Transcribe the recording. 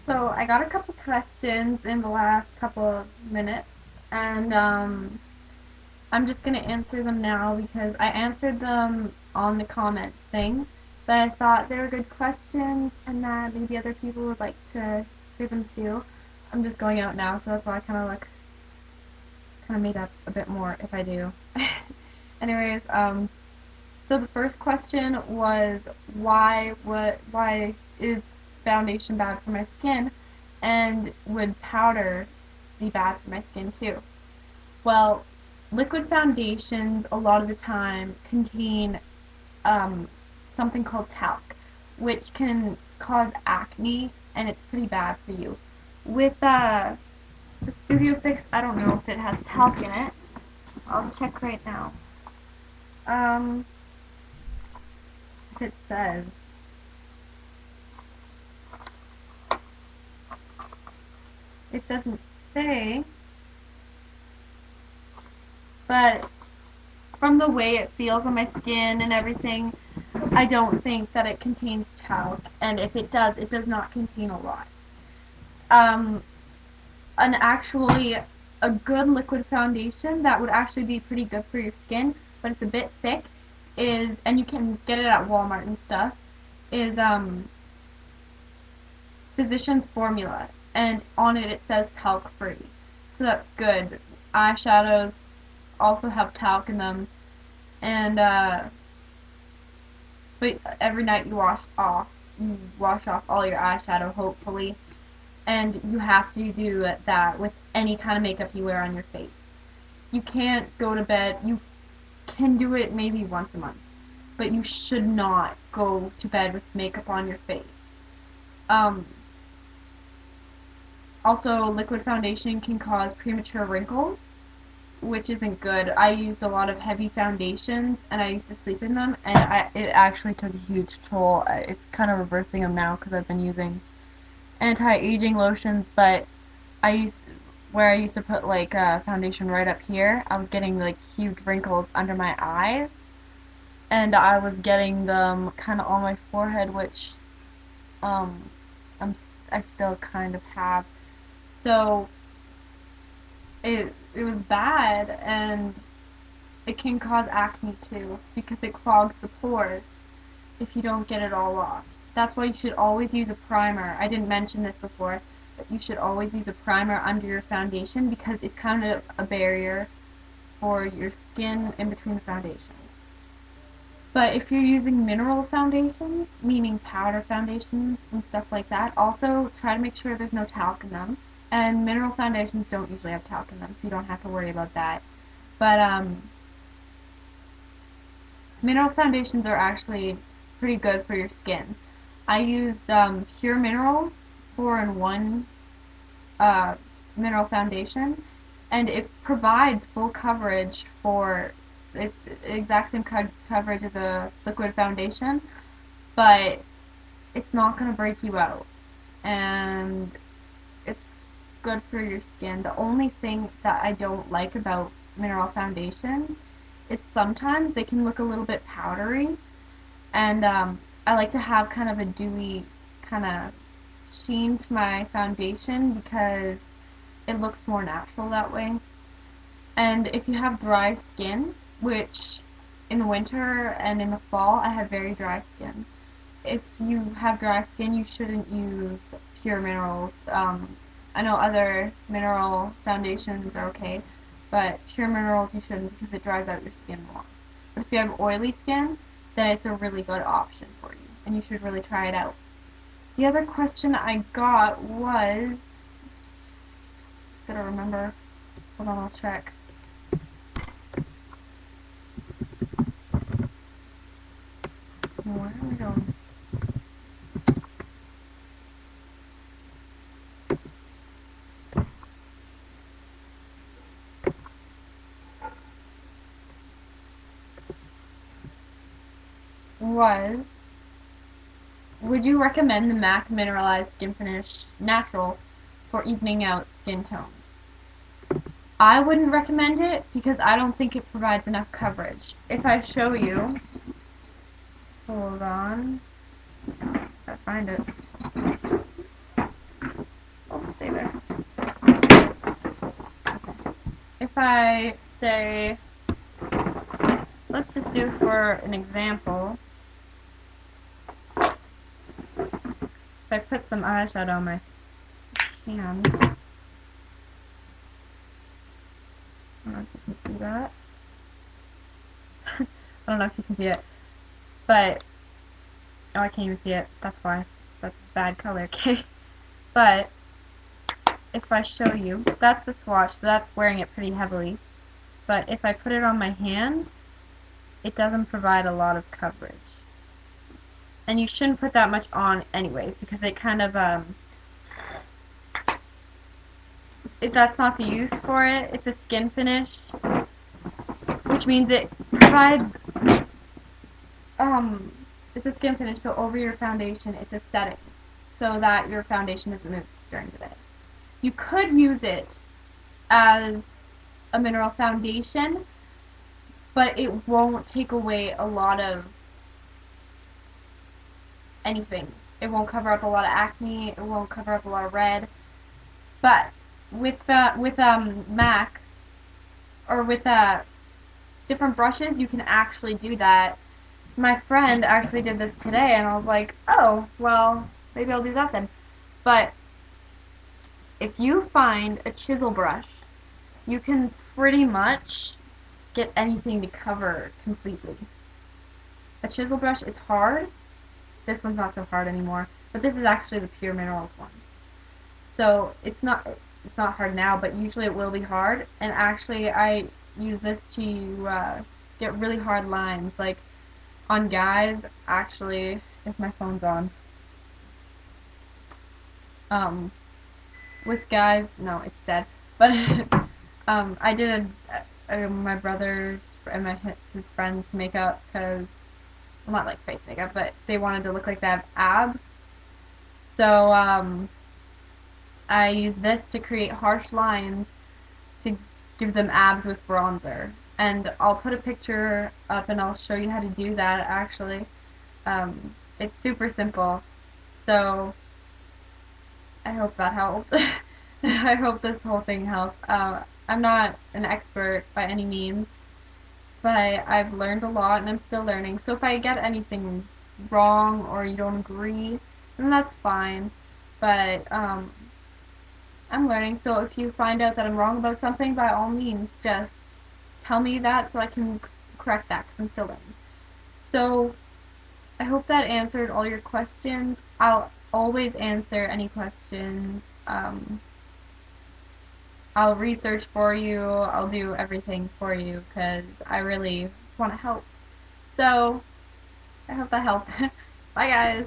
So I got a couple questions in the last couple of minutes, and I'm just gonna answer them now because I answered them on the comments thing, but I thought they were good questions and that maybe other people would like to hear them too. I'm just going out now, so that's why I kind of made up a bit more if I do. Anyways, so the first question was why is foundation bad for my skin, and would powder be bad for my skin too? Well, liquid foundations a lot of the time contain um, something called talc, which can cause acne, and it's pretty bad for you. With the Studio Fix, I don't know if it has talc in it. I'll check right now. Um, if it says. It doesn't say, but from the way it feels on my skin and everything, I don't think that it contains talc, and if it does, it does not contain a lot. Um, and actually, a good liquid foundation that would actually be pretty good for your skin, but it's a bit thick, and you can get it at Walmart and stuff, is Physician's Formula, and on it says talc free, so that's good. Eyeshadows also have talc in them, and but every night you wash off all your eyeshadow, hopefully, and you have to do that with any kind of makeup you wear on your face. You can't go to bed. You can do it maybe once a month, but you should not go to bed with makeup on your face. Um, Also, liquid foundation can cause premature wrinkles, which isn't good. I used a lot of heavy foundations, and I used to sleep in them, and it actually took a huge toll. It's kind of reversing them now because I've been using anti-aging lotions, but where I used to put like foundation right up here, I was getting like huge wrinkles under my eyes, and I was getting them kind of on my forehead, which um, I still kind of have. So it was bad, and it can cause acne too because it clogs the pores if you don't get it all off. That's why you should always use a primer. I didn't mention this before, but you should always use a primer under your foundation because it's kind of a barrier for your skin in between the foundations. But if you're using mineral foundations, meaning powder foundations and stuff like that, also try to make sure there's no talc in them. And mineral foundations don't usually have talc in them, so you don't have to worry about that. But mineral foundations are actually pretty good for your skin. I used Pure Minerals 4-in-1 uh, mineral foundation, and it provides full coverage for it's the exact same coverage as a liquid foundation, but it's not going to break you out, and it's good for your skin. The only thing that I don't like about mineral foundations is sometimes they can look a little bit powdery, and I like to have kind of a dewy kind of sheen to my foundation because it looks more natural that way. And if you have dry skin, which in the winter and in the fall I have very dry skin, if you have dry skin you shouldn't use Pure Minerals. I know other mineral foundations are okay, but Pure Minerals you shouldn't because it dries out your skin more. But if you have oily skin, then it's a really good option for you, and you should really try it out. The other question I got was, just gotta remember, hold on, I'll check. Where are we going? Was, would you recommend the MAC Mineralized Skin Finish Natural for evening out skin tones? I wouldn't recommend it because I don't think it provides enough coverage. If I show you, hold on, I find it. I say, let's just do for an example, if I put some eyeshadow on my hand, I don't know if you can see that. I don't know if you can see it, but, oh, I can't even see it, that's why. That's a bad color, okay? But, if I show you, that's the swatch, so that's wearing it pretty heavily. But if I put it on my hand, it doesn't provide a lot of coverage. And you shouldn't put that much on anyways, because it kind of, that's not the use for it. It's a skin finish, which means it provides, it's a skin finish, so over your foundation, it's a setting, so that your foundation doesn't move during the day. You could use it as a mineral foundation, but it won't take away a lot of anything. It won't cover up a lot of acne, it won't cover up a lot of red. But with MAC, or with different brushes, you can actually do that. My friend actually did this today, and I was like, oh, well, maybe I'll do that then. But if you find a chisel brush, you can pretty much get anything to cover completely. A chisel brush is hard. This one's not so hard anymore, but this is actually the Pure Minerals one. So it's not hard now, but usually it will be hard. And actually, I use this to get really hard lines, like on guys. Actually, if my phone's on, with guys, no, it's dead. But I did my brother's and his friend's makeup, because, well, not like face makeup, but they wanted to look like they have abs. So I use this to create harsh lines to give them abs with bronzer. And I'll put a picture up and I'll show you how to do that, actually. It's super simple. So I hope that helps. I hope this whole thing helps. I'm not an expert by any means, but I've learned a lot and I'm still learning. So if I get anything wrong or you don't agree, then that's fine. But I'm learning, so if you find out that I'm wrong about something, by all means, just tell me that so I can correct that, because I'm still learning. So I hope that answered all your questions. I'll always answer any questions. I'll research for you. I'll do everything for you, because I really want to help. So I hope that helped. Bye, guys.